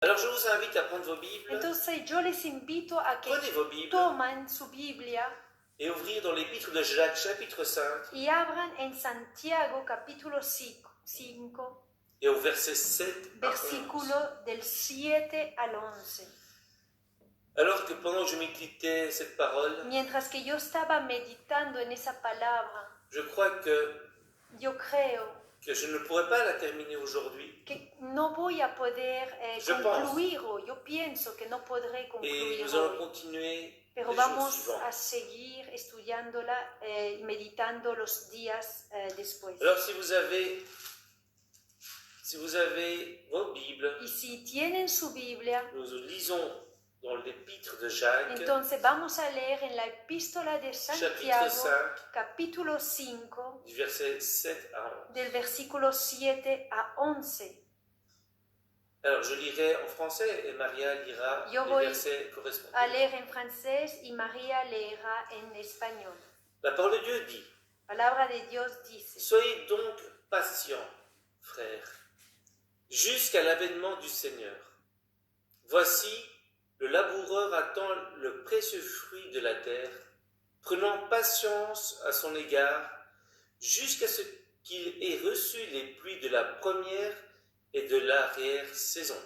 Alors je vous invite à prendre vos Bibles. Entonces yo les invito a que Prenez vos Bibles toman su Biblia et ouvrir dans l'épître de Jacques, chapitre 5, y abran en Santiago capítulo 5, et au verset 7 à 11. versículo del 7 al 11. Alors que pendant que je méditais cette parole, Mientras que yo estaba meditando en esa palabra, je crois que yo creo je ne pourrais pas la terminer aujourd'hui. que no voy a poder Je concluir hoy. Yo pienso que no podré Et concluir nous allons hoy. continuer Pero les jours vamos suivants. a seguir estudiándola y meditando los días después. Alors si vous avez vos Bibles, Y si tienen su Biblia, nous lisons dans l'épître de Jacques, entonces vamos a leer en la epístola de chapitre Santiago, 5, capítulo 5, du verset 7 à 11. del versículo 7 a 11. Alors je lirai en français et Maria lira Yo les voy versets a correspondants. leer en francés y María leerá en español. La parole de Dieu dit: Palabra de Dios dice: soyez donc patients, frères, jusqu'à l'avènement du Seigneur. Voici, le laboureur attend le précieux fruit de la terre, prenant patience à son égard, jusqu'à ce qu'il ait reçu les pluies de la première et de l'arrière-saison.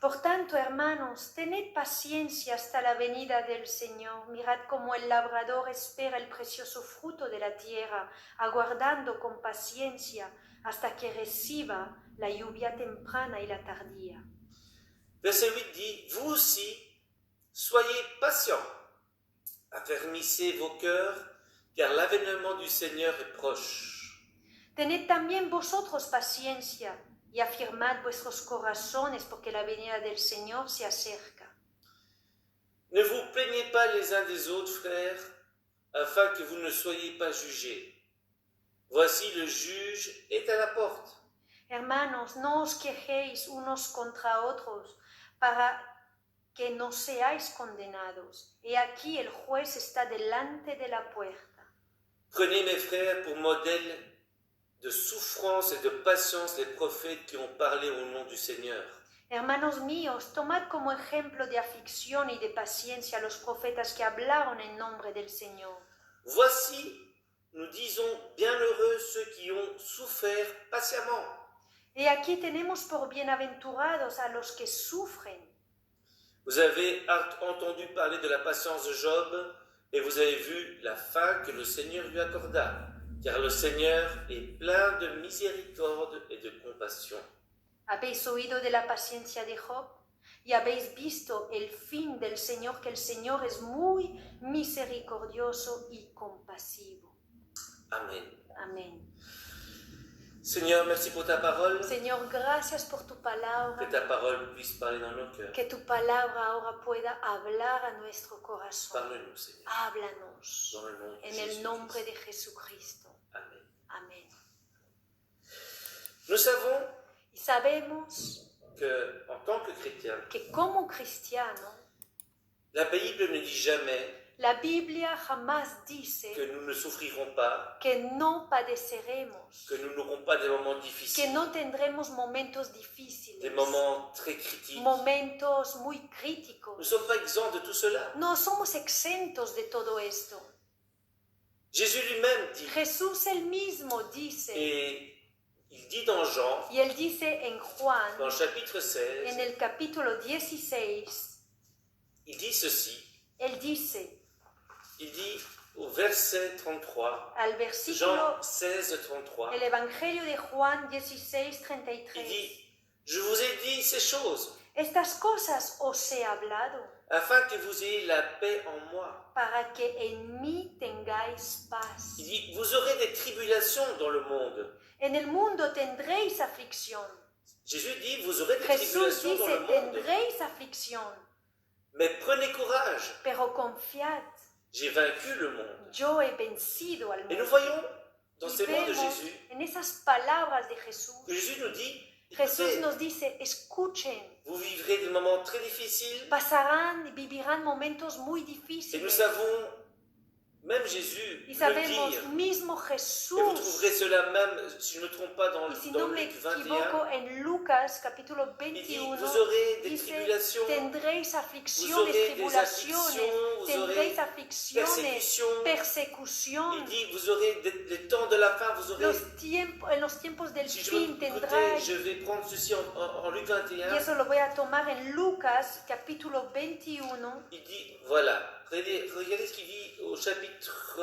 Por tanto, hermanos, tened paciencia hasta la venida del Señor. Mirad cómo el labrador espera el precioso fruto de la tierra, aguardando con paciencia hasta que reciba la lluvia temprana y la tardía. Verset 8 dit: vous aussi, soyez patients, affermissez vos cœurs, car l'avènement du Seigneur est proche. Tened también vosotros paciencia y afirmad vuestros corazones, porque la venida del Señor se acerca. Ne vous plaignez pas les uns des autres, frères, afin que vous ne soyez pas jugés. Voici, le juge est à la porte. Hermanos, no os quejéis unos contra otros, para que no seáis condenados. He aquí el juez está delante de la puerta. Prenez, mes frères, pour modèle de souffrance et de patience les prophètes qui ont parlé au nom du Seigneur. Hermanos míos, tomad como ejemplo de aflicción y de paciencia a los profetas que hablaron en nombre del Señor. Voici, nous disons, bienheureux ceux qui ont souffert patiemment. He aquí tenemos por bienaventurados a los que sufren. Vous avez entendu parler de la patience de Job et vous avez vu la fin que le Seigneur lui accorda, car le Seigneur est plein de miséricorde et de compassion. Habéis oído de la paciencia de Job y habéis visto el fin del Señor, que el Señor es muy misericordioso y compasivo. Amen. Amén. Seigneur, merci pour ta parole. Señor, gracias por tu palabra. Que ta parole puisse parler dans nos cœurs. Que tu palabra ahora pueda hablar a nuestro corazón. Parle-nous, Seigneur. Háblanos Dans le nom de en Jésus. el nombre de Jesucristo. Amen. Amén. Nous savons Y sabemos que, en tant que chrétiens, que como cristiano, la Bible ne dit jamais la Biblia jamás dice que nous ne souffrirons pas, que no padeceremos, que nous n'aurons pas des moments que difficiles, no tendremos momentos des difíciles, moments très critiques. momentos muy Nous ne críticos. sommes pas exempts de tout cela. No somos exentos de todo esto. Jésus lui-même dit, Jesús él mismo dice, et il dit dans Jean, y él dice en Juan, dans le chapitre 16, en el capítulo 16, il dit ceci, él dice il dit au verset 33, al versículo, Jean 16, 33, el Evangelio de Juan 16, il 33, dit, je vous ai dit ces choses, estas cosas os he hablado, afin que vous ayez la paix en moi. para que en mí tengáis paz. Il dit, vous aurez des tribulations dans le monde. En el mundo tendréis aflicción. Jésus dit, vous aurez des Jesús tribulations dans dice, le monde. tendréis aflicción, Mais prenez courage, pero confiad, j'ai vaincu le monde. yo he vencido al Et nous mundo. voyons dans Y ces mots de vemos Jésus, en esas palabras de Jesús, que Jésus nous dit, Jesús écoutez, nos dice, escuchen, vous vivrez des moments très difficiles, pasarán y vivirán momentos muy et nous difíciles. savons Même Jésus Y le sabemos, dit. mismo Et vous Jesús, trouverez cela même, si je ne me trompe pas, dans y si no me Luc 21. equivoco, en Lucas capítulo Il dit, 21, vous aurez des dice, tribulations, tendréis vous aflicciones, aurez des tribulaciones, afflictions, vous aurez tendréis aflicciones, persécutions. persecución. Il dit, vous aurez les temps de la fin, vous aurez... En los tiempos del Si je fin me tendráis. je vais prendre ceci en Luc Y 21. eso lo voy a tomar en Lucas capítulo 21. Il dit, voilà, regardez ce qu'il dit au chapitre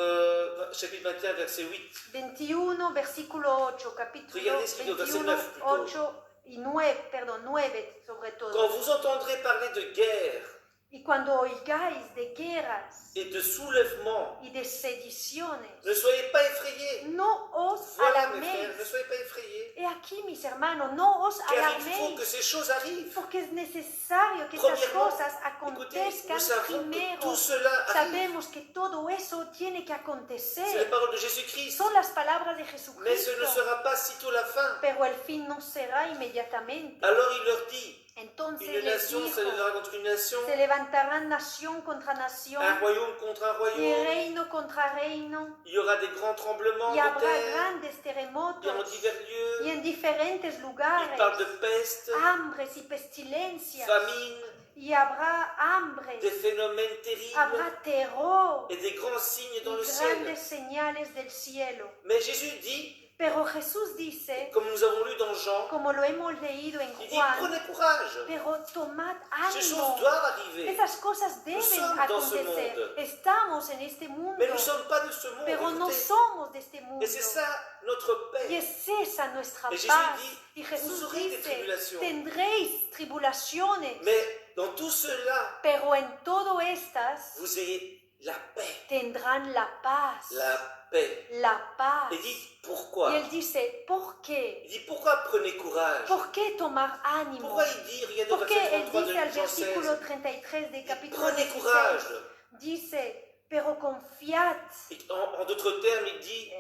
21, verset 8. 21, versículo 8, capítulo Regardez ce qu'il dit au verset 21, 9 plutôt. 8 y 9, perdón, 9 sobre Quand todo. vous entendrez parler de guerre Y cuando oigáis de guerras et de soulèvement, y de sediciones, ne soyez pas effrayés. no os Voilà, mes frères, ne alarméis. soyez pas effrayés. He aquí, mis hermanos, no os Car il faut alarméis, que ces choses arrivent. porque es necesario que estas Premièrement, cosas écoutez, acontezcan nous savons que primero. tout cela arrive. Sabemos que todo eso tiene que C'est les acontecer. paroles de Jésus-Christ. Son las palabras de Mais ce ne Jesucristo, sera pas sitôt la fin. pero el fin no será inmediatamente. Alors il leur dit, Entonces une les nation dijo, s'élèvera contre une nation, se levantarán nación contra nación, un royaume contre un y royaume. reino contra reino, Il y aura des grands tremblements y de habrá terre grandes et en terremotos, divers y lieux. en diferentes Il lugares, parle de peste, hambres y pestilencias, famine, y habrá hambre, des phénomènes terribles habrá terror et des grands signes dans y le ciel. grandes señales del cielo. Mais Jésus dit, Pero Jesús dice, comme nous avons lu dans Jean, como lo hemos leído en il dit, Juan, prenez courage. pero tomad Ces ánimo. choses doivent arriver. Esas cosas deben sommes dans ce acontecer. monde. Estamos en este mundo, Mais nous ne sommes pas de ce monde. pero no Écoutez. somos de este mundo. Et c'est ça notre Y paix. es esa nuestra Et Jésus paz. dit, Y vous Jesús aurez des dice, tribulations. tendréis tribulaciones, Mais dans tout cela, pero en todo estas vous ayez la paix. tendrán la paz. La paix. La paz. Il dit Y pourquoi? él dice, ¿por qué? Il dit pourquoi prenez courage? ¿Por qué tomar ánimo? Pourquoi il dit, regardez au ¿Por qué verset él 33 dice de al Jean versículo 16, 33 de capítulo prenez 16? courage. Dice, pero confiad. Et en d'autres termes, il dit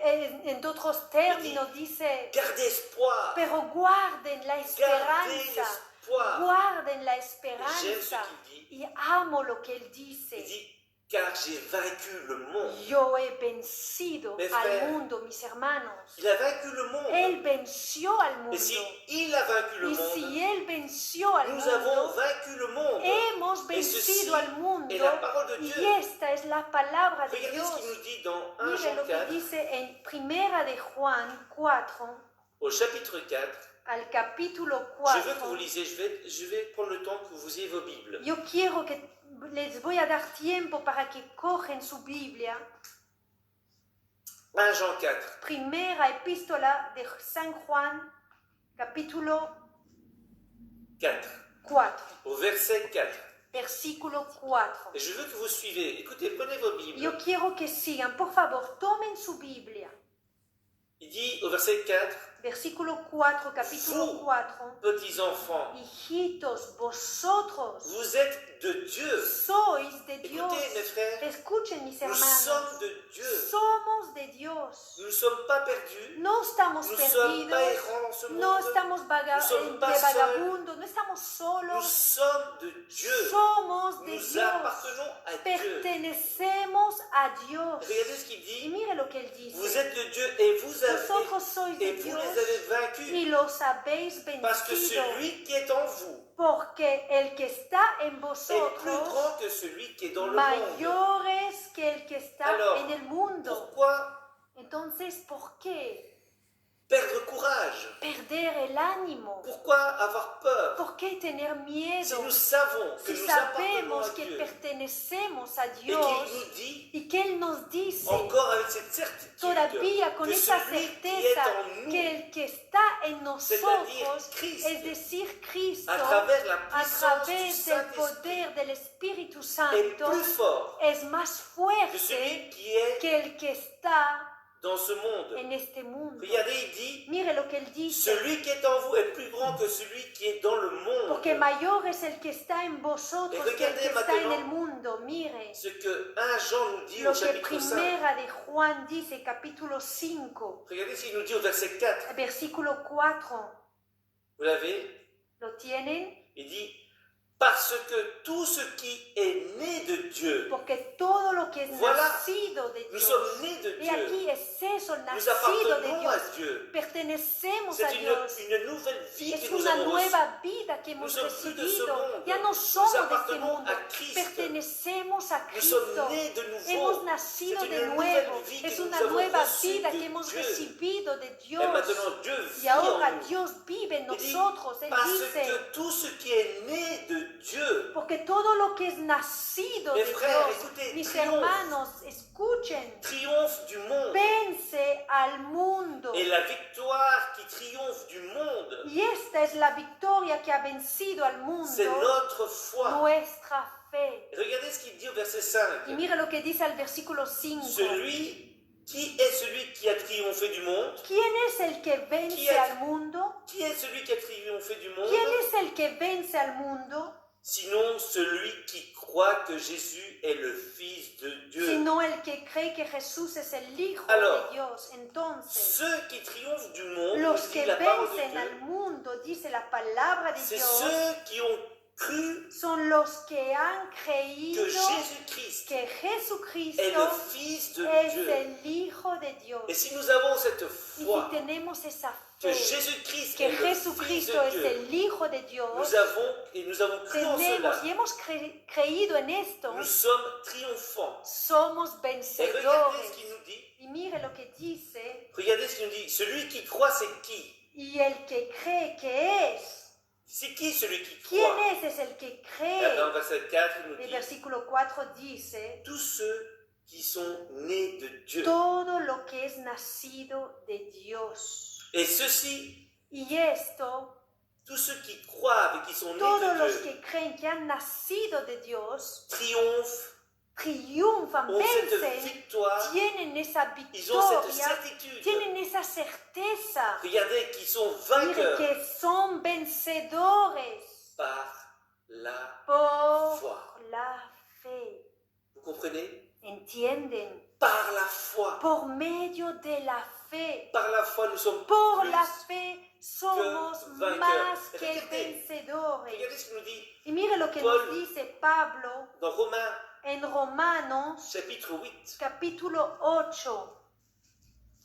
En otros términos dice, gardez espoir. pero guarden la Gardez esperanza. espoir. Guarden la J'aime ce esperanza. qu'il dit. Y amo lo que él Il dice. dit car j'ai vaincu le monde. Yo he vencido Mes al frères, mundo, mis hermanos. Il a vaincu le monde. Él venció al mundo. Et si il a vaincu le Y monde, si él venció al nous avons mundo, vaincu le monde. hemos Et ceci vencido al mundo. est la parole de Y Dieu. esta es la palabra de Regardez Dios. ce qu'il nous dit dans 1 Mire Jean lo que 4, dice en Primera de Juan 4, au chapitre 4. al capítulo Je veux que vous 4. lisiez, je vais prendre le temps que vous ayez vos Bibles. Yo quiero que les voy a dar tiempo para que cogen su Biblia. 1 Jean 4. Primera epístola de San Juan, capítulo 4, 4, au verset 4. versículo 4. Et je veux que vous suivez. Écoutez, prenez vos Bibles. Yo quiero que sigan, por favor, tomen su Biblia. Il dit au verset 4, Versículo 4, capítulo Vous. 4. petits enfants, Hijitos, vosotros vous êtes de Dieu. sois de Dios. Écoutez, mes frères, Escuchen, mis nous hermanos. sommes de Dieu. Somos de Dios. Nous ne sommes pas perdus. No estamos Nous ne sommes pas perdidos. errants dans ce No monde. estamos Nous sommes de pas vagabundos. No estamos Nous solos. sommes de Dieu. Somos de Nous Dios. appartenons à Dieu. Pertenecemos a Dios. Regardez ce qu'il Y dit. mire lo que él dice. Vous êtes de Dieu et vous Vosotros avez sois de et vous Dios les avez vaincus. y los habéis Parce que vencido. celui qui est en vous Porque el que está en est plus vosotros grand que celui qui est dans le monde. mayores que el que está Alors, en el mundo. Pourquoi Entonces, ¿por qué perdre courage? perder el ánimo? Pourquoi avoir peur? ¿Por qué tener Si miedo? nous savons que Si nous appartenons sabemos à que Dieu pertenecemos a et qu'il Dios nous dit y que Él nos dice encore avec cette certitude todavía con que esa celui qui est certeza en nous, que el que está en c'est-à-dire nosotros, Christ, es decir, Cristo, à travers la a puissance du través del Saint-Esprit, poder del Espíritu est Santo, plus fort es más que fuerte celui qui est que el que está dans ce monde. en este mundo. Regardez, il dit, Mire lo que Él dice. celui qui est en vous est plus grand que celui qui est dans le monde. Porque mayor es el que está en vosotros que el que está en el mundo. Mire Ce que 1 Jean nous dit lo au que chapitre 5. Primera de Juan dice, capítulo 5, Regardez ce qu'il nous dit au verset 4. versículo 4. Vous l'avez? ¿Lo tienen? Il dit, Parce que tout ce qui est né de Dieu, Porque todo lo que es Voilà. nacido de nous Dios, sommes nés de y Dieu, aquí es eso, el nous nacido de appartenons à Dios, Dieu. pertenecemos a C'est Dios. une nouvelle vie Es que nous una avons reçue. nueva vida que Nous hemos sommes plus de ce recibido. monde. Ya no Nous somos de este appartenons mundo. à Christ. Pertenecemos a Nous sommes Cristo. nés de nouveau. Hemos nacido C'est de une nuevo. nouvelle vie que Es nous una avons nueva reçue vida de que hemos Dieu. recibido de Et Dios. maintenant, Dieu Y vit en ahora nous. Dios vive en Il dit, nosotros. Él parce dice, que tout ce qui est né de Dieu, porque todo lo que es nacido de Mes frères, Dios, écoutez, mis triomphe. hermanos, escuchen, triomphe du monde. vence al mundo. Et la victoire qui triomphe du monde, Y esta es la victoria que ha vencido al c'est mundo, notre foi. nuestra fe. Regardez ce qu'il dit au verset 5. Y mira lo que dice al versículo 5. Qui est celui qui a triomphé du monde? ¿Quién es el que vence ¿Quién? al mundo? Qui est celui qui a triomphé du monde? ¿Quién es el que vence al mundo? Sinon celui qui croit que Jésus est le Fils de Dieu. Sino el que cree que Jesús es el Hijo Alors, de Dios. Entonces, Ceux qui triomphent du monde, los dit que la parole de vencen al Dieu, mundo, dice la palabra de c'est Dios, ceux qui ont cru son los que han que creído Jésus-Christ que Jesucristo est le Fils de es Dieu. el Hijo de Dios. Et si nous avons cette Y foi si tenemos esa que fe, Jésus-Christ que est le Fils Jesucristo de es Dieu, el Hijo de Dios, nous avons cru en tenemos cela. y hemos creído en esto, Nous sommes triomphants. somos Et regardez ce vencedores. qu'il nous dit. Y mire lo que dice, Regardez ce qu'il nous dit. Celui qui croit, c'est qui? y el que cree que es. C'est qui celui qui ¿Quién croit? es el que Et cree? dans verset 4, il nous El dit versículo 4 dice, tous ceux qui sont nés de Dieu. todo lo que es nacido de Dios. Et ceux-ci, Y esto, tous ceux qui croient et qui sont nés todos los de Dieu, que creen que han nacido de Dios, triomphent, triunfan, ont cette vencen, victoire, tienen esa ils ont cette victoria, certitude. tienen esa certeza, Regardez qu'ils sont mire vainqueurs que son vencedores par la por foi. la fe. Vous comprenez? ¿Entienden? Par la foi. Por medio de la fe. Par la foi, nous sommes Por plus. la fe somos vainqueurs. más que Regardez vencedores. ce qu'il nous dit Y mire lo que Paul. nos dice Pablo dans Romains en Romanos chapitre 8. capítulo 8.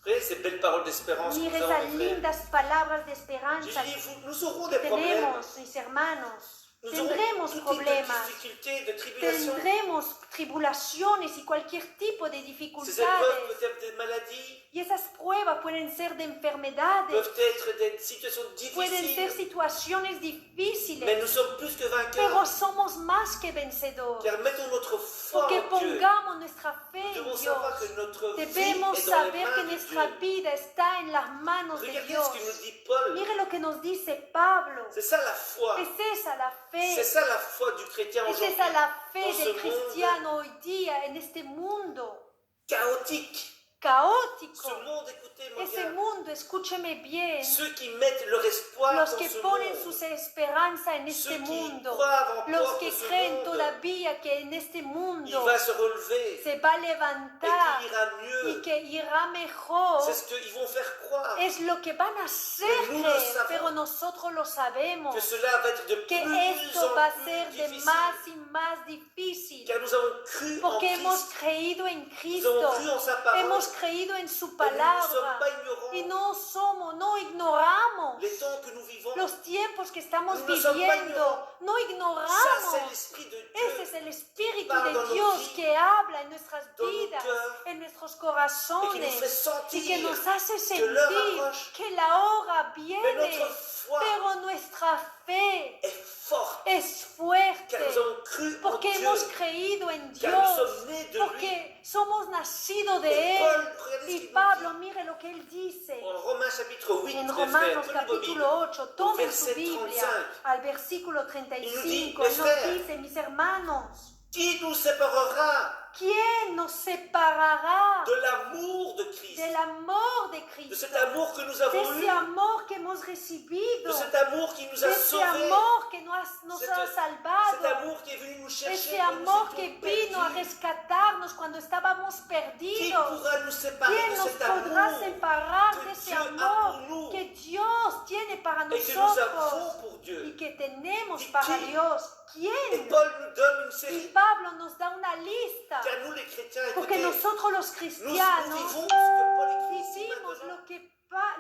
Vous voyez ces belles paroles d'espérance que Mire nous avons, esas mes frères. lindas palabras de esperanza Jésus que dit, nous aurons des problèmes. tenemos, mis hermanos. Nous aurons Tendremos tout type problemas. de difficultés, de tribulations. Tendremos tribulaciones y cualquier tipo de Ces épreuves dificultades. peuvent être des maladies, Y esas pruebas pueden ser de enfermedades, peuvent être des situations pueden ser difficiles. situaciones Mais difíciles, nous sommes plus que pero vainqueurs. somos más que vencedores. Car mettons notre foi Porque en Dieu. pongamos nuestra fe Nous devons en savoir Dios. que notre vie Debemos est dans les saber que mains de nuestra Dieu. vida está en las manos de Regardez Dios. ce que nous dit Paul. Mire lo que nos dice Pablo. C'est ça la foi. Es esa la C'est fe. ça la foi du chrétien Es aujourd'hui. esa la fe Dans ce del monde cristiano hoy día en este mundo chaotique. caótico. Ce monde, écoutez-moi Ese bien. mundo, escúcheme bien. Ceux qui mettent leur espoir Los dans que ce ponen monde. sus esperanza en Ceux este qui mundo. croient Los encore que que ce creen monde, todavía que en este il mundo va se relever se va a et levantar qu'il ira y mieux. que irá mejor. C'est ce qu'ils vont faire croire. Es lo que van a hacer Pero no lo creer, sabemos. pero nosotros lo sabemos. Que cela va être de Que plus esto va a en plus ser de difficile. más y más difícil. Car nous avons cru en Porque hemos Christ. creído en Nous avons Cristo. cru en sa parole. Hemos creído en su Et nous ne sommes palabra. pas ignorants. Y no ignoramos Les temps que nous vivons, los tiempos que estamos Nous ne sommes pas viviendo. ignorants. No ça c'est ignoramos. l'Esprit de Ese Dieu es el Espíritu parle dans de nos Dios vies, que habla en nuestras dans nos vidas, cœurs, en nuestros et qui nous fait corazones, y que sentir nos hace que l'heure sentir approche. que la hora Mais viene, notre foi pero nuestra fe est forte, es fuerte, car nous avons cru en porque Dieu, hemos creído en car nous Dios, sommes nés de lui. porque somos nacidos de Et Él. Paul, regardez ce Y qu'il Pablo, nous mire lo que él dice dit en Romains chapitre 8, en mes frères, Romanos prenez vos Bibles. capítulo 8, tomen su verset Biblia 35. al versículo 35, mes y nos frères, dice, mis hermanos, Qui nous séparera ¿quién nos separará de l'amour de Christ, del amor de de Cristo? cet amour que nous De avons eu, ese amor que hemos de recibido, cet amour qui nous de a ese sauvés, amor que nos nos Cet- ha Cet salvado. amour qui est venu nous chercher Ese quand nous amor que étions vino a perdus. rescatarnos cuando estábamos Qui perdidos. pourra nous séparer ¿Quién de nos cet podrá amour separar de que ese Dieu a pour amor nous que Dios tiene para et que nous nosotros avons pour y Dieu? que tenemos ¿Y para quién? Dios? Et ¿Quién? Paul nous donne une Y série, Pablo nos da una lista, car nous les chrétiens, porque écoutez, nosotros los nous cristianos vivons ce que Paul écrit ici vivimos maintenant.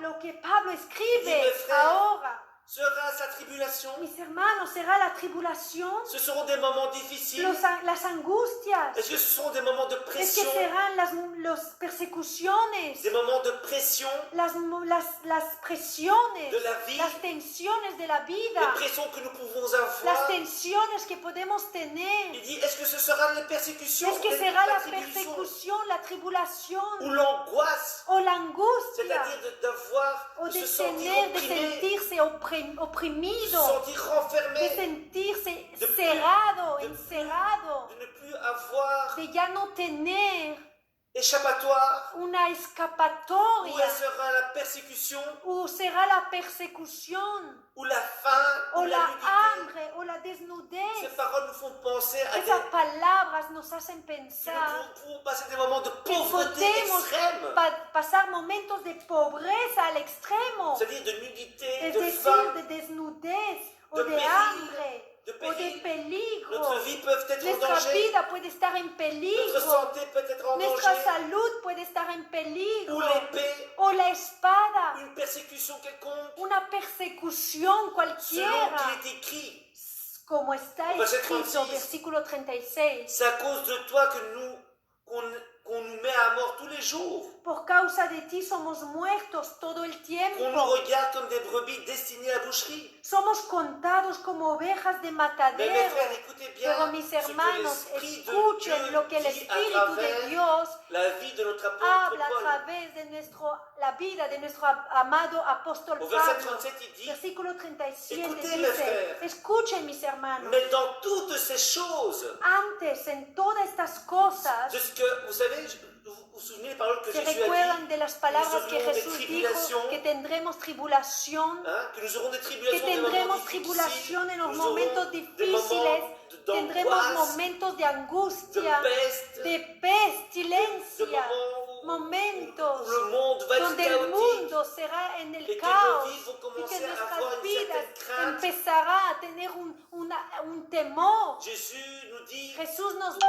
lo que Pablo escribe Dime, frère. ahora. Sera sa tribulation? Mis hermanos, será la tribulación, Ce seront des moments difficiles? las angustias, Est-ce que ce seront des moments de es que pression? serán las persecuciones, Des moments de pression? las presiones, De la vie. las tensiones de la Les vida, pressions que nous pouvons las avoir? tensiones que podemos tener. Il dit, est-ce que ce sera les persécutions? Es que les- será la tribulation, persecución, la tribulación ou l'angoisse? o la angustia C'est-à-dire d'avoir, o de de se sentir tener, de opprimé, sentirse de se oprimido, sentir de renfermé, sentirse de cerrado, de encerrado, de ne plus avoir de ya no tener échappatoire. una Où escapatoria, elle sera la persécution, o será la persecución, ou la faim, o ou la la nudité. hambre, o la Ces desnudez. paroles nous font penser à Esas palabras nos hacen que pensar nous pouvons passer des moments de que pauvreté podemos extrême, pasar momentos de pobreza al extremo, c'est-à-dire de nudité, es de decir, faim, de desnudez o de de péril, hambre de o de péril. peligro. Notre vie peut être en Nuestra danger, vida puede estar en notre peligro, santé peut être en nuestra danger, salud puede estar en ou peligro, l'épée, o la espada, une persécution quelconque, una persecución selon cualquiera, qu'il est écrit. como está Verset escrito, 36. versículo 36. C'est à cause de toi que qu'on nous met à mort tous les jours, Por causa de ti somos muertos todo el qu'on nous tiempo. regarde comme des brebis destinées à la boucherie. Somos contados como ovejas de Mais mes matadero. frères, écoutez bien Pero mis ce que hermanos, l'Esprit de escuchen Dieu lo que el dit à Espíritu de travers Dios la vie de notre apôtre habla a Paul. través de la vida de nuestro amado apóstol Au verset Pablo. 37, il dit, Versículo 37 Écoutez, mes dice, frères. escuchen mis hermanos, mais dans toutes ces choses, antes en todas estas cosas, de ce que, vous savez, vous vous souvenez des paroles que se Jésus a recuerdan dit, de las palabras que aurons des Jesús dijo, tribulations, que tendremos tribulación, hein, que nous aurons des que tribulations, des tendremos moments difficiles, tribulación en los nous aurons momentos des difíciles, moments tendremos d'angoisse, momentos de de angustia, peste, de de pestilencia, moments où le monde va être donde el chaotique, mundo será en et el que caos nos vies vont y commencer que à avoir nuestras une vidas certaine crainte. empezará a tener un temor. Jésus nous dit, Jesús nos dice,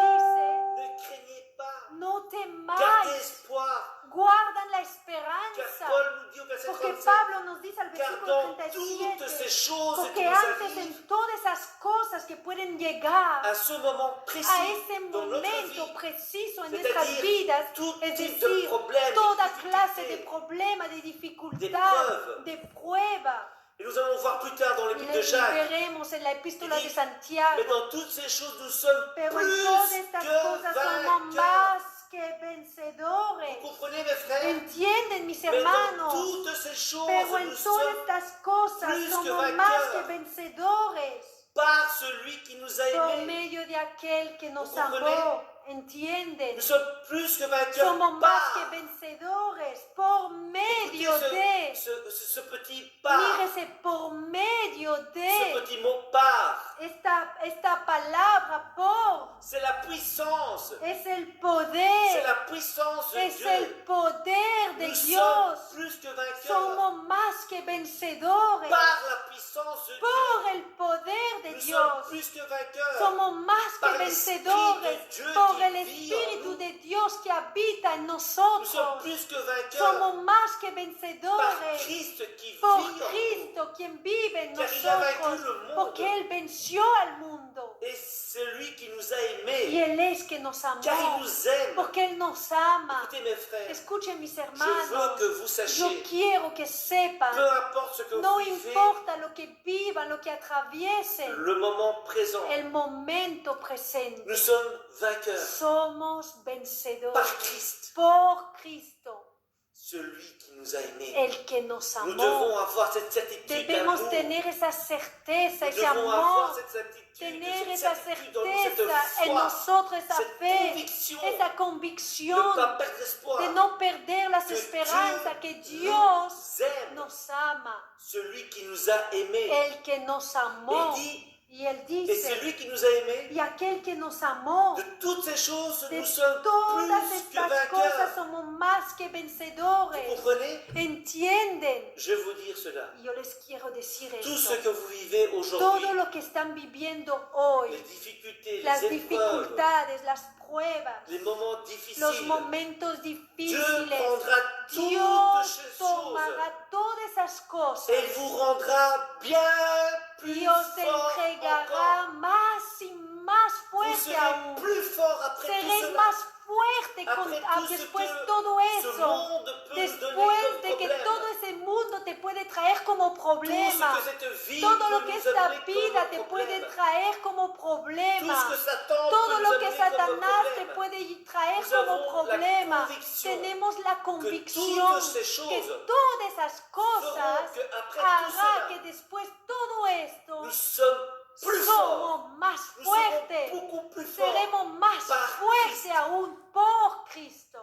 ne craignez pas, no gardez temáis, espoir, guardan la car esperanza. Paul nous dit au verset Porque 37, Pablo nos dice al car versículo dans toutes ces 37, choses qui porque nous antes arrivent, en todas esas cosas que pueden llegar à ce moment a précis ese dans notre momento vie, preciso en c'est-à-dire nuestras vidas, tout es type de decir, problème, toda de clase de difficulté. problema, de dificultad, D'épreuves. de prueba. Et nous allons voir plus tard dans Y l'épître de Jacques, veremos en la epístola Il de dit, Santiago. mais dans toutes ces choses nous sommes Pero en plus todas estas que cosas somos vainqueurs. más que Vous vencedores. comprenez mes frères? ¿Entienden, mis Mais dans hermanos? toutes ces choses Pero en nous todas sommes estas cosas plus que somos vainqueurs. más que vencedores par celui qui nous a por aimés. medio de aquel que nos ¿Vous comprenez? amó. ¿Entienden? Nous sommes plus que vainqueurs Somos más par. que vencedores por medio de. Écoutez ce petit par, Mírese, por medio ce de. petit mot par, Esta palabra por c'est la puissance, es el c'est poder. la puissance de Es Dieu. el poder de Nous sommes Dios. plus que vainqueurs Somos más que vencedores par la puissance de Dieu. por el poder de Nous sommes Dios. plus que vainqueurs Somos más que par l'Esprit vencedores de Dieu por qui el vit en Espíritu nous. de Dios que habita en Nous nosotros. sommes plus que vainqueurs Somos más que par vencedores Christ qui por vit en nous. Cristo quien vive en Car il a vaincu nosotros, le monde. porque Él venció al mundo. Et c'est lui qui nous a Y aimés, Él es que nos car il amó, nous aime. porque Él nos ama. Écoutez mes frères, Escuchen mis je veux hermanos, que vous yo sachiez, quiero que sepan, peu importe ce que no vous vivez, importa lo que vivan, lo que atraviesen, le moment présent, el momento presente, nous sommes vainqueurs somos par vencedores Christ, por Cristo, celui qui nous a aimés. el que nos Nous amó. devons avoir cette certitude Debemos d'amour. tener esa certeza, Nous ese devons avoir amor, cette certitude, tener cette esa certitude en nous, cette certeza en foi, nosotros, esa cette fe, conviction esa de ne convicción pas perdre espoir. de no perder las Que esperanzas, que Dieu Dios nous aime, nos ama, celui qui nous a aimés. el que nos Et amó. il dit, Y él Et c'est dice, lui qui nous a aimés. y aquel que nos amó, De toutes ces choses, de nous sommes todas plus que estas cosas vainqueurs. somos más que Vous vencedores. comprenez? ¿Entienden? Je vais vous dire cela. Y yo les quiero decir Tout esto. ce que vous vivez aujourd'hui, Todo lo que están viviendo hoy, les difficultés, las les épreuves, dificultades, las pruebas, les moments los difficiles, momentos Dieu difíciles, prendra toutes Dios ces choses tomará todas esas cosas et il vous rendra bien plus y os fort entregará encore. más y más Vous fuerte serez aún. plus fort après tout Seréis cela. más fuerte Après tout ce después que todo ce eso. monde peut nous donner Después comme de que problème. todo ese mundo te puede traer como Tout ce problema. que cette vie Todo lo peut que nous esta amener vida te comme puede problème. traer como Tout problema. ce que Satan Todo peut nous lo que amener comme Satanás te problème. puede traer Nous como avons la problema. conviction Tenemos la que convicción toutes ces que choses todas esas cosas feront qu'après tout hará cela, que después todo esto nous sommes plus forts. somos más Nous serons fuertes. beaucoup plus forts. Seremos más par fuertes Christ. aún por Cristo.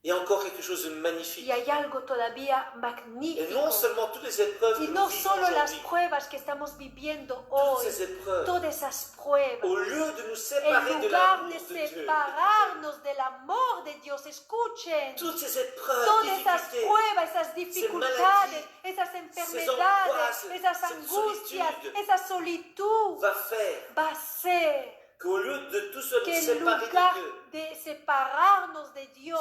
Il y a encore quelque chose de magnifique. Y hay algo todavía Et magnífico. non seulement toutes les épreuves Y que no nous vivons solo las aujourd'hui, pruebas que estamos viviendo toutes hoy, ces épreuves, todas esas pruebas, au lieu de nous en séparer de lugar l'amour de de Dieu, separarnos del amor de Dios, escuchen, toutes ces épreuves, todas esas difficultés, pruebas, esas dificultades, esas enfermedades, angoisses, esas cette angustias, solitude, esa solitud, va faire va a ser qu'au lieu de tout se que en séparer lugar de Dieu, de separarnos de Dios,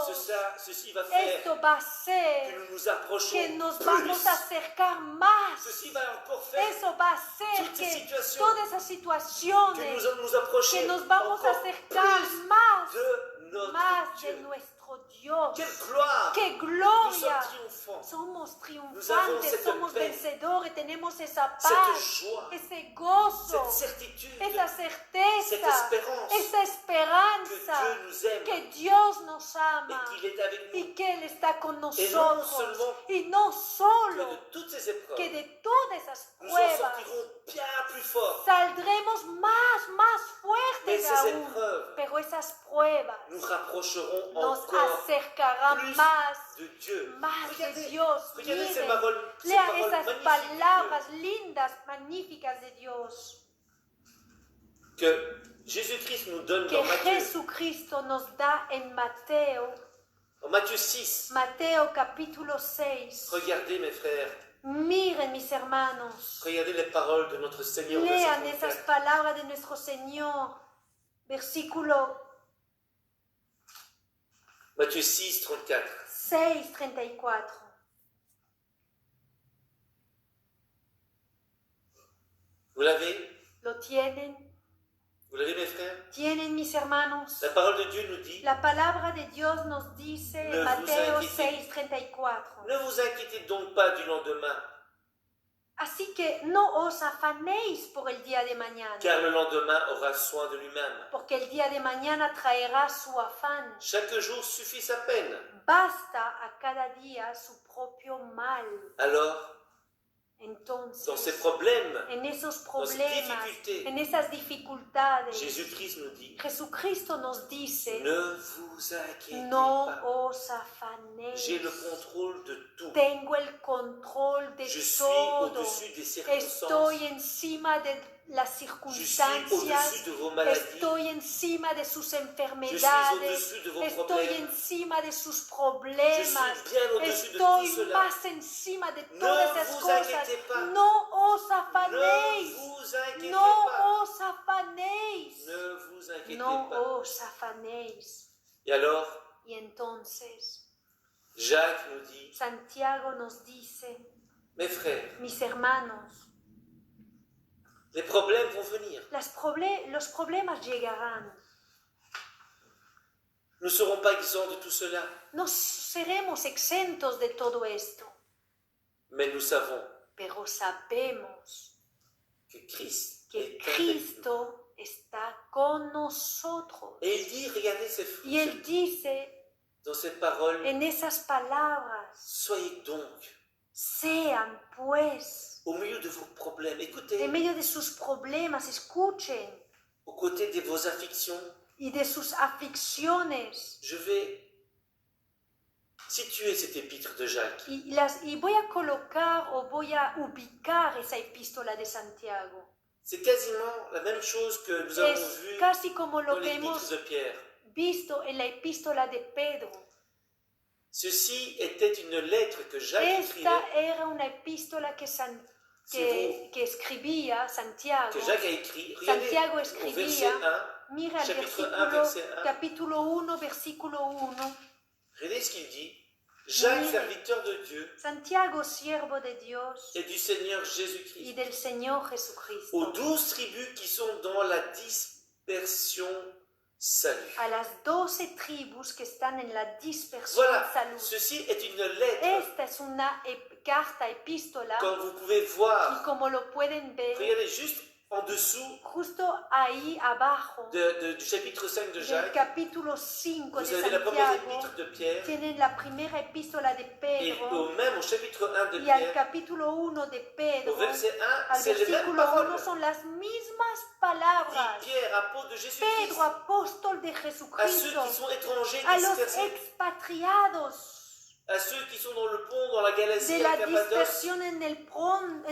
ceci va faire esto va a que ser nous nous approchons que nos plus. vamos a acercar más. Ceci va encore faire Eso va a hacer toutes ces que situations, todas esas que situaciones nous approcher que nos vamos a encore acercar plus más, de notre más de Dieu. nuestro Dios. Quelle gloire! ¡Qué Nous gloria! sommes triomphants. Somos avons triunfantes, cette somos paix, vencedores, tenemos esa cette paz, joie, ese gozo, cette certitude, esa certeza, cette espérance esa que esperanza, Dieu nous aime que Dios nos et ama qu'il est avec nous. y que Él está con Et non nosotros. seulement Y no que solo de toutes ces épreuves, que de todas esas nous en pruebas sortirons bien plus forts. saldremos más Mais fuertes ces aún. épreuves Pero esas pruebas nous rapprocheront nos encore acercarán plus más, de Dieu. más de Regardez, Dios. regardez ces Miren, paroles, lean magnifiques esas de Dieu. palabras lindas, magníficas de Dios. Que Jésus-Christ nous donne Que dans Matthieu, Jesucristo nos da en Mateo, en Matthieu 6. Mateo capítulo 6. Regardez mes frères, Miren mis hermanos, regardez les paroles de notre Seigneur. lean verset esas 34. palabras de nuestro Señor. Versículo Matthieu 6, 34. 6:34. Vous l'avez? ¿Lo tienen? Vous l'avez mes frères? ¿Tienen mis hermanos? La parole de Dieu nous dit, La palabra de Dios nos dice Ne en Mateo vous inquiétez. 6:34. ne vous inquiétez donc pas du lendemain, Así que no os afanéis por el día de mañana, car le lendemain aura soin de lui-même. porque el día de mañana traerá su afán. Chaque jour suffit sa peine. Basta a cada día su propio mal. Alors, Entonces, dans ces problèmes, en esos dans ces problemas, difficultés, en esas dificultades, Jésus-Christ nous dit, Jesucristo nos dice, ne vous inquiétez no pas. os afanéis. J'ai le contrôle de tout. Tengo el control de Je suis todo. au-dessus des circonstances. Estoy encima de las Je suis circunstancias. au-dessus de vos maladies. Estoy encima de sus Je suis enfermedades. au-dessus de vos Estoy problèmes. encima de sus Je problemas. suis bien au-dessus de Estoy tout cela. más encima de Ne todas esas vous cosas. inquiétez pas. No os Ne afanéis. vous inquiétez No pas. os afanéis. Ne vous inquiétez No pas. os afanéis. Et alors, Y entonces, Jacques nous dit, Santiago nos dice, mes frères, mis hermanos, les problèmes vont venir. los problemas llegarán. Nous ne serons pas exempts de tout cela. No seremos exentos de todo esto, Mais nous savons pero sabemos que Christ que est avec nous. Cristo está con nosotros. Et il dit, regardez ces Y Él dice dans ces paroles, en esas palabras, soyez donc sean pues, au milieu de vos problèmes. en Écoutez, medio de sus problemas, escuchen, aux côtés de vos afflictions, y de sus aflicciones, je vais situer cette épître de Jacques. Y voy a colocar o voy a ubicar esa epístola de Santiago. C'est quasiment la même chose que nous avons Es vu casi como dans lo que l'épître hemos de Pierre. visto en la epístola de Pedro. Ceci était une lettre que Jacques Esta écrivait, era una epístola que, C'est que escribía Santiago. que Jacques a écrit. Regardez Santiago au verset escribía, 1, mira el chapitre 1, versículo, verset 1. capítulo 1, versículo 1. regardez ce qu'il dit. Jacques, Mire. serviteur de Dieu Santiago, siervo de Dios et du Seigneur y Jésus-Christ, del Señor Jesucristo, aux 12 tribus qui sont dans la dispersion, salut. a las 12 tribus que están en la dispersión, Voilà, salud. ceci est une lettre, Esta es una carta, epístola, comme vous pouvez y voir. como lo pueden ver, Regardez juste en dessous justo ahí abajo du chapitre 5 de del Jacques, capítulo 5 vous de avez la première Santiago, épître de Pierre, tienen la primera epístola de et Pedro, même au chapitre 1 de y al Pierre, capítulo 1 de au Pedro, verset 1, al c'est les mêmes versículo 1 paroles. son las mismas Dit palabras. Pierre, apôtre de Jésus-Christ, Pedro, apóstol de à ceux Jesucristo, qui sont étrangers, a los dispersés, expatriados à ceux qui sont dans le pont, dans la Galatie, de à la Cappadoce. dispersión en el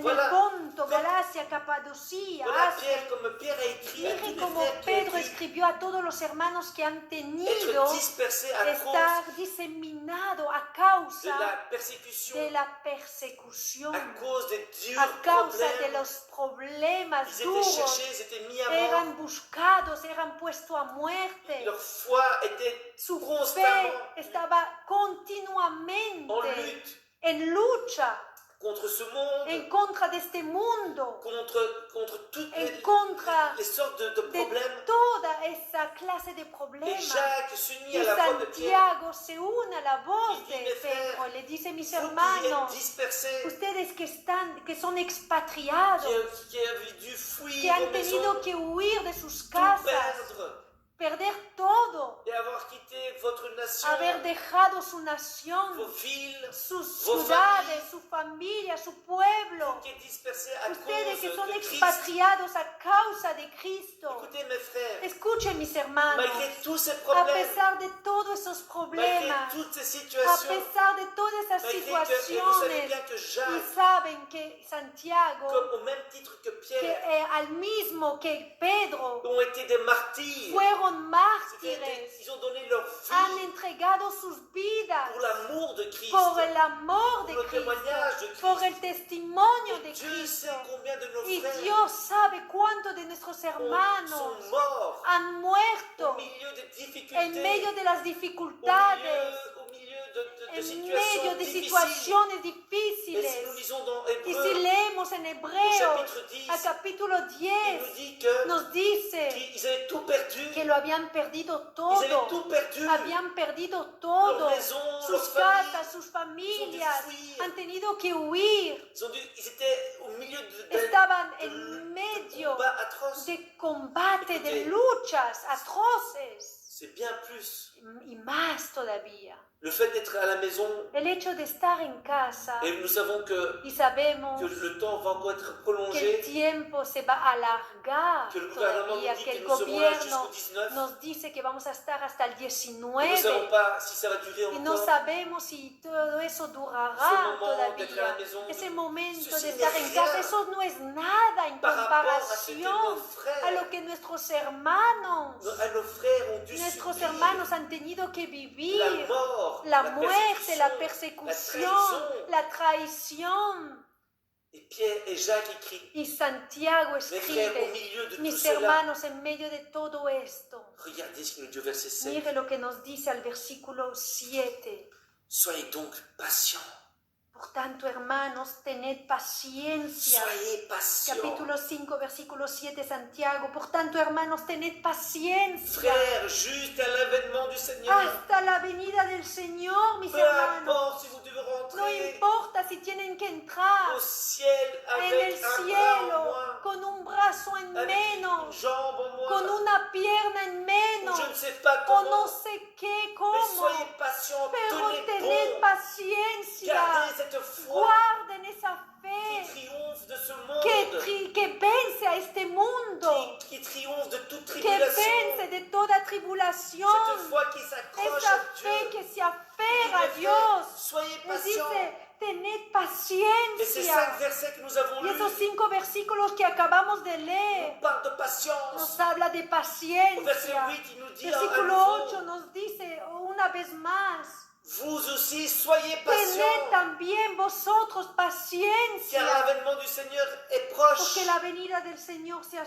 Voilà. Ponto, Galacia, Capadocia, Voilà, Asia. Pierre, comme Pierre a écrit à tous Miren les como frères qui Pedro ont dû escribió a todos los hermanos que han tenido être dispersés à cause estar diseminado a de causa la persécution, de la persecución, à cause des durs a causa de problèmes. los problemas Ils étaient duros, cherchés, ils étaient mis à mort. eran buscados, eran puestos a muerte. Leur foi était Su fe constamment estaba en continuamente lutte en lucha contre ce monde, en contra de este mundo, contre toutes en contra les sortes de de problèmes. toda esa clase de Et problemas. Jacques s'unit Y à la voix de Pierre. Santiago se une a la voz Il dit, de mes frères, Pedro, le dice, mis Vous qui êtes hermanos, dispersés, ustedes que son expatriados, qui avez dû que fuir han vos maisons, tenido que huir de sus tout casas, perdre perder todo, et avoir quitté votre nation, haber dejado su vos nación, villes, sus vos ciudades, familles, su familia, su pueblo. qui êtes dispersés à Ustedes que cause son de Christ. expatriados a causa de Cristo. Écoutez mes frères, Escuchen, mis hermanos, malgré tous ces a problèmes, pesar de todos esos malgré problemas, toutes ces a situations, pesar de todas esas malgré que, et vous savez situaciones, bien que y Jacques, saben que Santiago, comme au même titre que que Pierre, al mismo que Pedro, ont été des martyrs. fueron mártires, Ils ont donné leur han vie entregado sus vidas pour l'amour de Christ. por el amor de Por el témoignage de Cristo, Cristo. por el testimonio de Dieu Cristo. sait combien de nos Y frères Dios sabe cuánto de nuestros sont hermanos morts han au muerto milieu de en difficultés, medio de las dificultades, au milieu de en situations medio de difficiles. situaciones Et si difíciles. nous lisons dans Y Hébreux, si leemos en au Hebreos, chapitre 10, a capítulo il nous 10, dit que nos dice qu'ils avaient tout perdu. que lo habían perdido Ils avaient todo, tout perdu. habían perdido Leurs todo, maisons, sus leurs familles. casas, sus Ils familias, ont dû fuir. han tenido que huir, Ils étaient au milieu estaban de en medio combats atroces. de combate, de Écoutez. luchas atroces, C'est bien plus. y más todavía. Le fait d'être à la maison, El hecho de estar en casa, et nous savons que y sabemos le temps va encore être que el prolongé, tiempo se va a alargar que le gouvernement todavía, nous dit que que el nous serons là gobierno jusqu'au 19. nos dice que vamos a estar hasta el Nous ne savons 19 pas si ça va durer y no encore. sabemos si todo eso Ce durará moment d'être à la todavía. maison, Ese momento ceci de estar n'est en rien casa, eso no es nada en par rapport à ce que nos comparación a frères, lo que nuestros hermanos, ont dû nuestros subir. hermanos han tenido que vivir. La mort, La muerte, la persécution, persecución, la traición. Et Pierre et Jacques écrivent. Y Santiago Mes frères, au escribe, milieu de tout mis cela, hermanos, en medio de todo esto, regardez ce qu'il nous dit au verset 7. mire lo que nos dice al versículo 7. Soyez donc patients. Por tanto, hermanos, tened paciencia. Soyez patients. Capítulo 5, versículo 7, Santiago. Por tanto, hermanos, tened paciencia Frères, juste à l'avènement du Seigneur. hasta la venida del Señor, mis Peu hermanos. importe si vous devez No rentrer importa si tienen que entrar au ciel en el avec un bras en cielo moins, con un brazo en avec une menos, jambe en moins, con una pierna en ou menos, je ne sais pas o no comment. sé qué, Mais cómo. soyez patients, Pero tenez tened bon. paciencia, Gardez cette foi guarden esa qui fe triomphe de ce que, monde. que vence a a este mundo, qui triomphe de toute que tribulation, vence de toda tribulación, cette foi qui s'accroche esa à fe Dieu. que se aferra a Mes frères, Dios. soyez Les patients. dice, tened Et ces paciencia. 5 versets que nous avons Y esos lus 5 versículos que acabamos de nous leer parlent de patience. nos habla de Au verset paciencia. 8, il nous dit à Versículo nouveau, 8 nos dice una vez más, vous aussi soyez tened patients, también vosotros car paciencia, l'avènement du Seigneur est proche. porque la venida del Señor se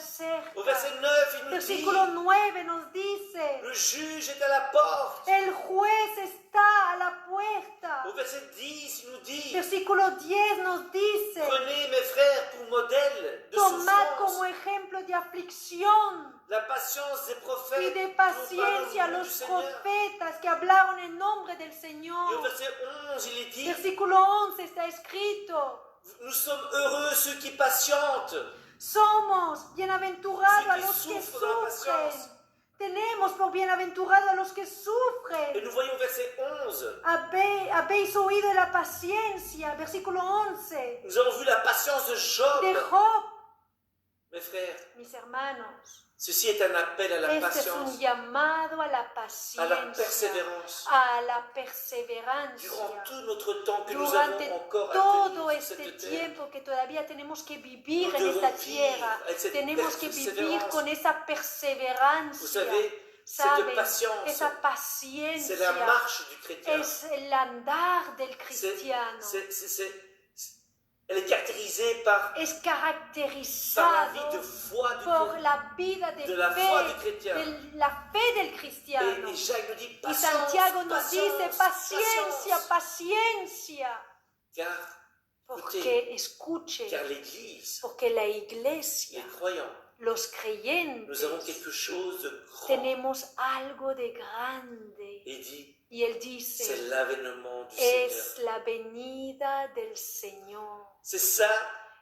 Au verset acerca. 9, il nous dit, Versículo 9 nos dice, le juge est à la porte. el juez está a la puerta. Au verset 10, il nous dit, Versículo 10 nos dice, prenez mes frères pour modèle de tomad como souffrance, ejemplo de aflicción la patience des y prophètes de qui ont parlé paciencia au nom du los Seigneur. profetas que hablaron en nombre del Et au Señor. verset 11, il est dit, Versículo 11 está escrito, nous sommes heureux ceux qui patientent. somos bienaventurados a Ceux qui los que souffrent dans la sufren. patience. Tenemos por bienaventurados a los que Et sufren. nous voyons au verset 11, Habéis oído de la paciencia, versículo 11, nous avons vu la patience de Job. de Job. Mes frères, Mis hermanos, ceci est un appel à la este es un patience, llamado a la à la paciencia, persévérance. a la perseverancia. Durant tout notre temps que nous Durante avons encore à todo tenir sur este cette terre, tiempo que todavía tenemos que vivir nous en devons esta vivre tierra, avec cette tenemos que vivir persévérance. con esa Vous perseverancia. savez, cette ¿Saben? patience, Esa c'est paciencia la marche du chrétien. es el andar del C'est- cristiano. Elle est caractérisée par Es la vie caracterizado de foi du por chrétien, la vida de de la foi du fe, chrétien. de la fe del cristiano. Et Jacques nous dit Y patience, Santiago nos dice patience, paciencia, paciencia. car, Porque escuche, car l'Église, porque la iglesia, les croyants, los creyentes, nous avons quelque chose de grand. tenemos algo de grande. Il dit, Y él c'est dice, l'avènement du es Seigneur. la venida del Señor. C'est ça,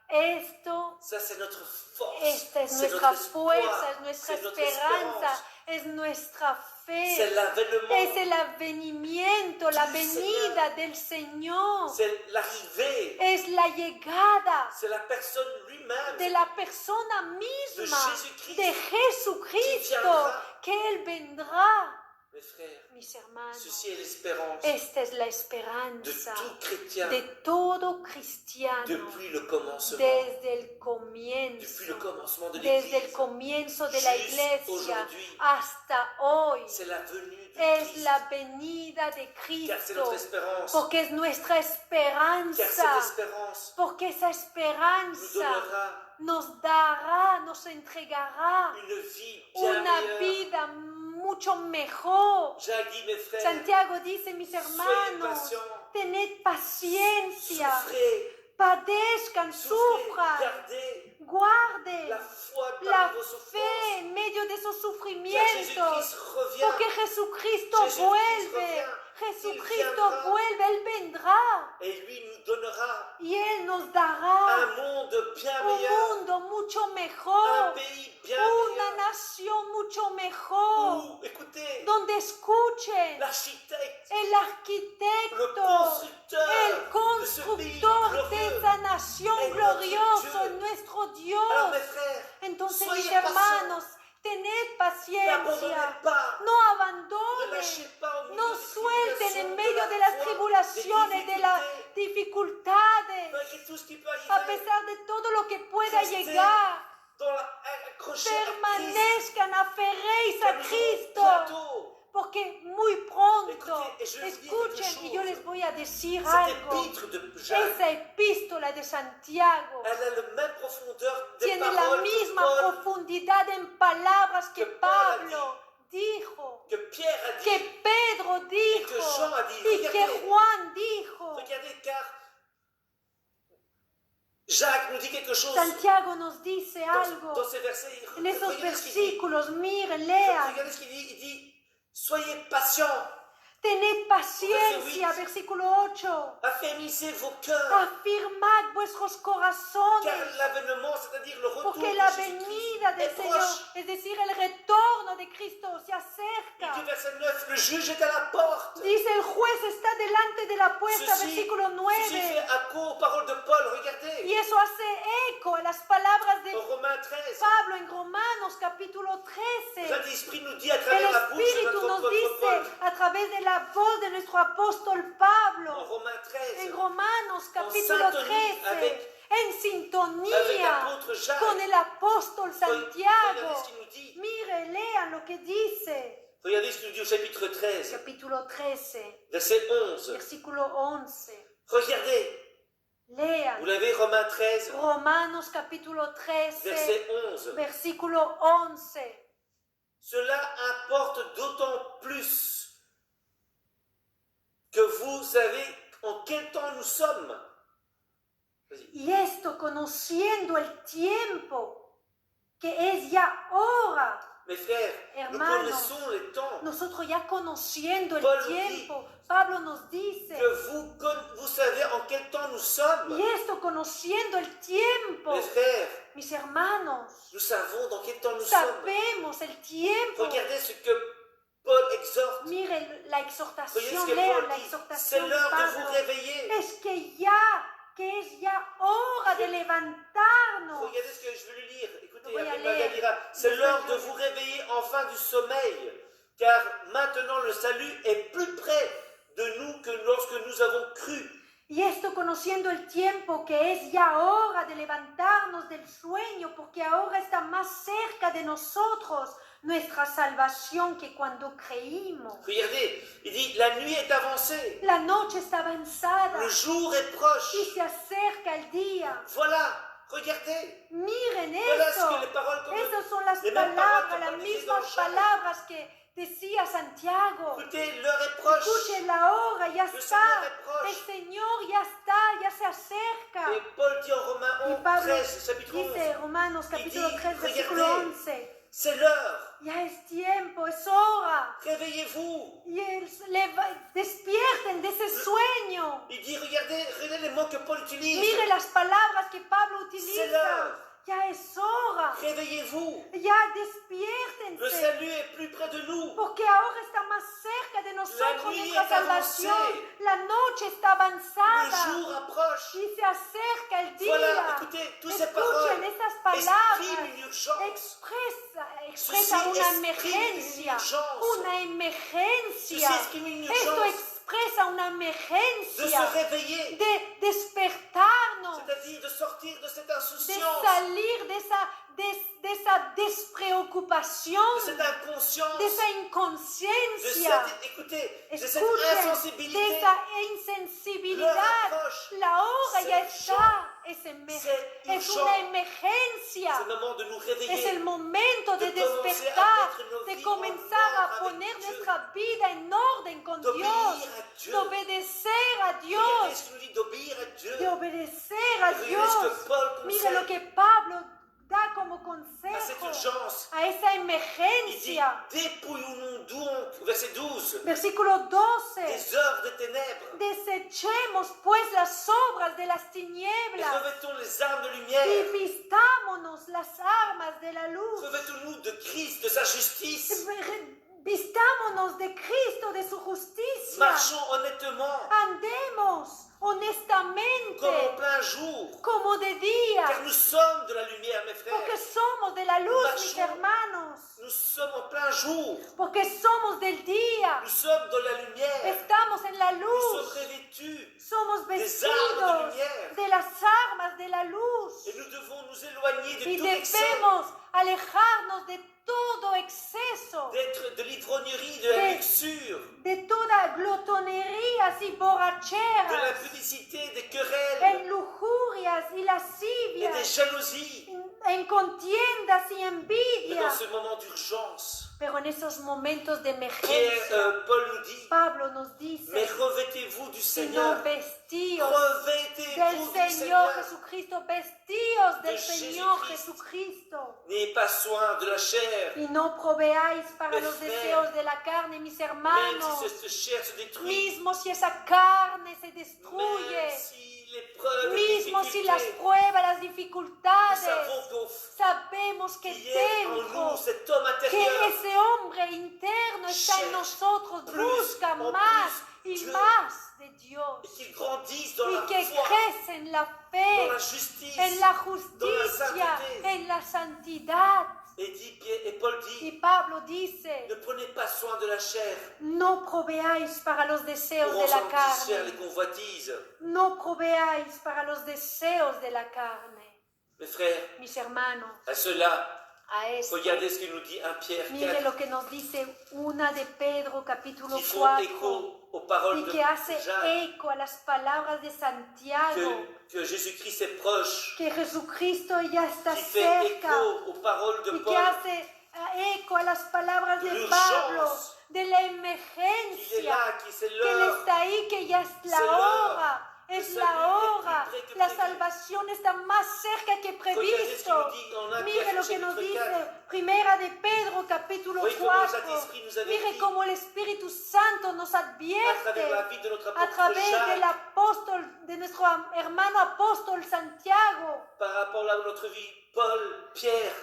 Esto, c'est notre force. esta es c'est nuestra notre espoir, fuerza, es nuestra c'est notre esperanza, espérance. es nuestra C'est fe, l'avènement, es el avenimiento, la du venida del Señor, c'est l'arrivée, es la llegada c'est la personne lui-même. de la persona misma Jésus-Christ, de Jesucristo, que Él vendrá. Mes frères, Mis hermanos, ceci est l'espérance esta es la de esperanza tout chrétien de todo cristiano depuis le commencement, desde el depuis comienzo, le commencement de desde el l'Église. comienzo de la iglesia Jusqu'aujourd'hui. hasta hoy. C'est la venue de Es Christ, la venida de car c'est Cristo, notre espérance, porque es nuestra car cette esperanza, espérance porque esa nous esperanza donnera nos dará, nos entregará une vie bien una meilleure. vida mucho mejor. Jacques dit, mes frères, Santiago dice, mis soyez hermanos, patients, tened paciencia, souffrez, padezcan, sufran, gardez guarden la foi la parmi vos fe souffrances, en medio de esos car sufrimientos, Jésus-Christ revient. porque Jesucristo Jésus-Christ vuelve, revient. Jesucristo Il viendra. vuelve, Él vendrá Et lui nous donnera y Él nos dará un monde bien un meilleur, mundo mucho un mejor, pays bien una meilleur, nación mucho mejor, où, écoutez, donde escuchen l'architecte, el le arquitecto, constructeur el de ce pays constructor de glorieux. esa nación es gloriosa, nuestro es nuestro Alors Dios. mes frères, Entonces, soyez mis hermanos, tened n'abandonnez paciencia, pas, no ne abandonen, lâchez pas au milieu no des suelten en tribulations, medio de las foi, tribulaciones, des de las difficultés, dificultades, malgré tout ce qui peut a arriver, pesar de todo lo que pueda Restez llegar. accrochés à Christ, Permanezcan, aferréis a car nous aurons Cristo, bientôt porque muy pronto, Écoutez, et je vais vous dire escuchen, quelque y yo chose. les voy a decir cette algo. épître de Jacques, Esa epístola de Santiago elle a la même profondeur de tiene la parole misma que Paul, profundidad en palabras que que Paul a Pablo dijo, que Pierre a dit, que Pedro dijo que Jean a dit. y que Regardez. Juan dijo. regardez, car Jacques nous dit quelque chose Santiago nos dice dans algo ces versets. en esos Regardez ce qu'il dit. versículos, miren, lean. Regardez ce qu'il dit. Il dit, soyez patients, Tened paciencia, versículo 8. affermissez vos cœurs, Afirmad vuestros car corazones, l'avènement, c'est-à-dire le retour porque de la Jésus-Christ, venida del est Señor, proche. es decir, el retorno de Cristo se Il acerca. dit verset 9, le juge est à la porte. Dice el juez está delante de la puerta, Ceci versículo fait 9. écho aux paroles de Paul, Y regardez, eso hace eco a las palabras de en Romains 13. Pablo en Romanos capítulo 13. Saint-Esprit nous dit à El travers la bouche de Espíritu notre nos apôtre dice Paul, a través de la voz de nuestro apóstol en Pablo Romains 13, en Romanos capítulo sintonía 13, en avec sintonía l'apôtre Jacques. con el apóstol Regardez Santiago. ce qu'il nous dit. Mire, lean lo que dice. Regardez ce qu'il nous dit au chapitre 13, Capítulo 13, verset 11. versículo 11. Regardez, vous Lean. l'avez, Romains 13, Romanos capítulo 13, verset 11. versículo 11. Cela importe d'autant plus que vous savez en quel temps nous sommes. Vas-y. Y esto conociendo el tiempo, que es ya hora. Mes frères, nous Hermanos, connaissons les temps. Nosotros ya conociendo el Paul tiempo, Pablo nos dice, Que vous savez en quel temps nous sommes. y esto conociendo el tiempo, Mes frères, mis hermanos, nous savons dans quel temps nous sommes. sabemos el tiempo. Regardez ce que Paul exhorte. Mire la Regardez ce exhortación, que lean Paul la dit. C'est exhortación de l'heure de vous Pablo. réveiller. Es que es ya hora de levantarnos. Regardez ce que je vais lui lire. Écoutez, Voy a après leer. Maga dira, c'est l'heure de vous réveiller enfin du sommeil, car maintenant le salut est plus près de nous que lorsque nous avons cru. Y esto conociendo el tiempo, que es ya hora de levantarnos del sueño, porque ahora está más cerca de nosotros nuestra salvación que cuando creímos. Regardez, il dit, la nuit est avancée, La noche está avanzada le jour est proche. y se acerca el día. Voilà, regardez. Miren Voilà eso. ce que les paroles comme... Esas son las les mêmes palabras, paroles que las Paul disait mismas dans Jacques. palabras que decía Santiago. Écoutez, l'heure est proche. Escuchen la hora, ya Le está. Seigneur est proche. El Señor ya está, ya se acerca. Et Paul dit en Romains Y 11, Pablo 13, chapitre 11, dice, Romanos capítulo dit, 3, versículo regardez, 11, c'est l'heure. ya es tiempo, es hora. Réveillez-vous. Y despierten de ese sueño. Il dit, regardez les mots que Paul utilise. Mire las palabras que Pablo C'est utiliza. l'heure. Ya es hora. Réveillez-vous. Ya Le despiértense. salut est plus près de nous. Porque ahora está más cerca de nosotros La nuit nuestra est salvación. avancée. La noche está Le avanzada. jour approche. Y se acerca el día. Voilà, écoutez, toutes ces Escuchen paroles estas expriment palabras. une urgence. Expresa Ceci una exprime emergencia. une urgence. Una Ceci emergencia. exprime une Esto urgence expresa una de se emergencia réveiller, de despertarnos, c'est-à-dire de sortir de cette de insouciance, salir de esa de despreocupación, cette inconscience, de esa de inconsciencia. cette, écoutez, de cette Escuchen, de insensibilité. esa L'heure insensibilidad. approche. La hora C'est ya urgent. está. Es urgent. una emergencia. C'est le moment de nous Es el réveiller, momento de de commencer despertar, à mettre nos de vies comenzar en ordre a poner avec Dieu. nuestra vida en orden con Dios, d'obéir à Dieu. de obedecer a Regardez Dios, ce qu'il nous dit d'obéir à Dieu. de obedecer a Regardez Dios. ce que Paul Mira lo conseille que Pablo da como à cette consejo urgence. a esa Il dit, emergencia. dépouillons-nous donc, verset 12, Versículo 12. des œuvres des ténèbres Desechemos pues las obras de las et tinieblas revêtons les armes de y lumière. vistámonos las armas de la luz. Revêtons-nous de Christ, de sa justice. Vistámonos de Cristo, de su justicia. Marchons honnêtement, Andemos honestamente comme en plein jour. como de día, Car nous sommes de la lumière, mes porque frères. somos de la luz, Marchons. mis hermanos, Nous sommes en plein jour. porque somos del día, Nous sommes de la lumière. estamos en la Nous sommes luz, revêtus. somos des vestidos armas de lumière. de las armas de la luz Et nous devons nous éloigner de y tout excès, debemos alejarnos de todo exceso, d'être de l'ivrognerie, de la luxure, de toda glotonerías y de borracheras, l'impudicité, des querelles en lujurias y et des lascivias, jalousies. en contiendas y Mais dans envidias. ce moment d'urgence, Pero en esos momentos de qui emergencia, Paul nous dit, Pablo nos dice, mais revêtez-vous du sino Seigneur. vestíos Revêtez-vous del du Señor Seigneur. Jesucristo, vestíos del De Señor Jesucristo. Jesucristo. N'ayez pas soin de la chair, Y no proveáis para Mes los frères, deseos de la carne, mis même hermanos, si cette chair se détruit, mismo si esa carne se même destruye, si l'épreuve, les mismo si las difficultés, pruebas, las nous dificultades, savons sabemos que qu'il y a en dentro, nous cet homme que intérieur ese hombre interno está en cherche nosotros, plus, busca en más plus y Dieu. más de Dios, et qu'il grandisse dans y la que foi, crece en la dans fe, la justice. en la justicia, sainteté. en la santidad. Et Paul Y dit, Pablo dice, ne prenez pas soin de la chair no proveáis para los deseos pour de en la satisfaire les carne, convoitises. no proveáis para los deseos de la carne. Mes frères, Mis hermanos, à cela, a esto, regardez ce que nous dit 1 Pierre mire 4, lo que nos dice una de Pedro capítulo qui font 4 écho aux paroles y de que hace Jacques, eco a las palabras de Santiago, que Jésus-Christ est proche, que Jesucristo ya está qui fait cerca écho aux paroles de y que Paul, hace eco a las palabras de de l'urgence, Pablo, de la qu'il est emergencia, là, qui c'est que Él l'heure. está ahí, que ya es C'est la l'heure. hora, Le es salut la est hora, plus près que la prévu. salvación está más cerca que Regardez ce qu'il previsto. nous dit en 1 Mire Pierre lo que nos chapitre dice 4. Primera de Pedro capítulo Voyez comment le 4. Saint-Esprit nous Mire avertit cómo el Espíritu Santo nos à travers la advierte vie de notre a apôtre través del Jacques apóstol, de nuestro hermano apóstol Santiago, par rapport à notre vie. Paul, Pierre,